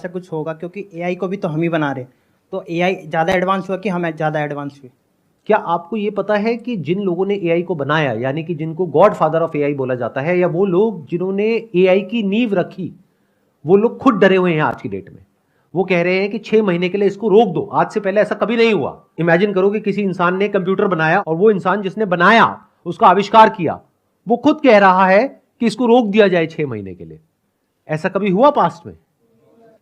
ऐसा कुछ होगा, क्योंकि एआई को भी तो हम ही बना रहे हैं। तो एआई ज़्यादा एडवांस हुआ कि हम ज़्यादा एडवांस हुए? क्या आपको ये पता है कि जिन लोगों ने एआई को बनाया, यानी कि जिनको गॉड फादर ऑफ एआई बोला जाता है, या वो लोग जिन्होंने एआई की नींव रखी, वो लोग खुद डरे हुए हैं आज की डेट में। वो कह रहे हैं कि 6 महीने के लिए इसको रोक दो। आज से पहले ऐसा कभी नहीं हुआ। इमेजिन करो कि किसी इंसान ने कंप्यूटर बनाया और वो इंसान जिसने बनाया, उसका आविष्कार किया, वो खुद कह रहा है कि इसको रोक दिया जाए 6 महीने के लिए। ऐसा कभी हुआ पास्ट में?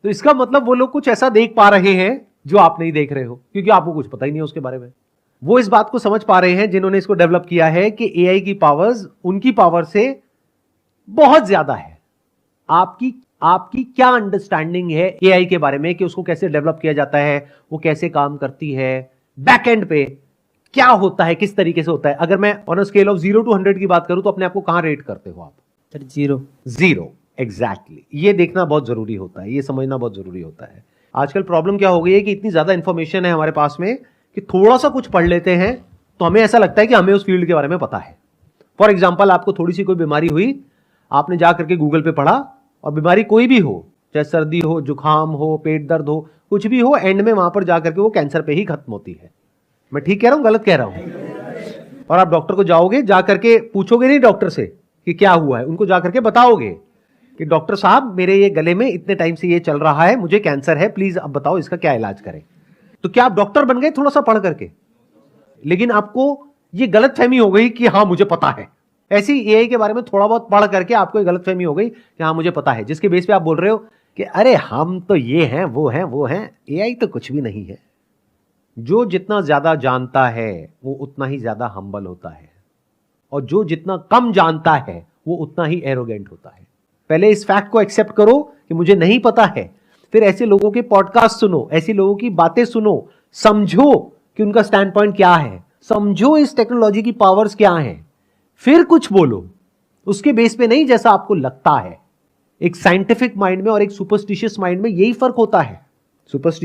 तो इसका मतलब वो लोग कुछ ऐसा देख पा रहे हैं जो आप नहीं देख रहे हो, क्योंकि आपको कुछ पता ही नहीं है उसके बारे में। वो इस बात को समझ पा रहे हैं जिन्होंने इसको डेवलप किया है कि एआई की पावर्स उनकी पावर से बहुत ज्यादा है। आपकी क्या अंडरस्टैंडिंग है एआई के बारे में, कि उसको कैसे डेवलप किया जाता है, वो कैसे काम करती है, बैक एंड पे क्या होता है, किस तरीके से होता है? अगर मैं on a scale of 0 to 100 की बात करूं तो अपने आप को कहां रेट करते हो आप? सर 0। 0, एग्जैक्टली। ये देखना बहुत जरूरी होता है, ये समझना बहुत जरूरी होता है। आजकल प्रॉब्लम क्या हो गई है कि इतनी ज्यादा इंफॉर्मेशन है हमारे पास में कि थोड़ा सा कुछ पढ़ लेते हैं तो हमें ऐसा लगता है कि हमें उस फील्ड के बारे में पता है। फॉर एग्जाम्पल, आपको थोड़ी सी कोई बीमारी हुई, आपने जा करके गूगल पे पढ़ा, और बीमारी कोई भी हो, चाहे सर्दी हो, जुकाम हो, पेट दर्द हो, कुछ भी हो, एंड में वहां पर जाकर के वो कैंसर पे ही खत्म होती है। मैं ठीक कह रहा हूं, गलत कह रहा हूं? और आप डॉक्टर को जाओगे, जाकर के पूछोगे नहीं डॉक्टर से कि क्या हुआ है, उनको जाकर के बताओगे कि डॉक्टर साहब मेरे ये गले में इतने टाइम से ये चल रहा है, मुझे कैंसर है, प्लीज अब बताओ इसका क्या इलाज करें। तो क्या आप डॉक्टर बन गए थोड़ा सा पढ़ करके? लेकिन आपको ये गलतफहमी हो गई कि हाँ मुझे पता है। ऐसी एआई के बारे में थोड़ा बहुत पढ़ करके आपको ये गलतफहमी हो गई कि हाँ मुझे पता है, जिसके बेस पे आप बोल रहे हो कि अरे हम तो ये हैं, वो हैं, एआई तो कुछ भी नहीं है। जो जितना ज्यादा जानता है वो उतना ही ज्यादा हम्बल होता है, और जो जितना कम जानता है वो उतना ही एरोगेंट होता है। पहले इस फैक्ट को एक्सेप्ट करो कि मुझे नहीं पता है, फिर ऐसे लोगों के पॉडकास्ट सुनो, ऐसी लोगों की बातें सुनो, समझो कि उनका स्टैंड पॉइंट क्या है, समझो इस टेक्नोलॉजी की पावर्स क्या हैं, फिर कुछ बोलो। उसके बेस पे नहीं जैसा आपको लगता है। एक साइंटिफिक माइंड में और एक सुपरस्टिशियस माइंड में यही फर्क होता है। सुपरस्टिशियस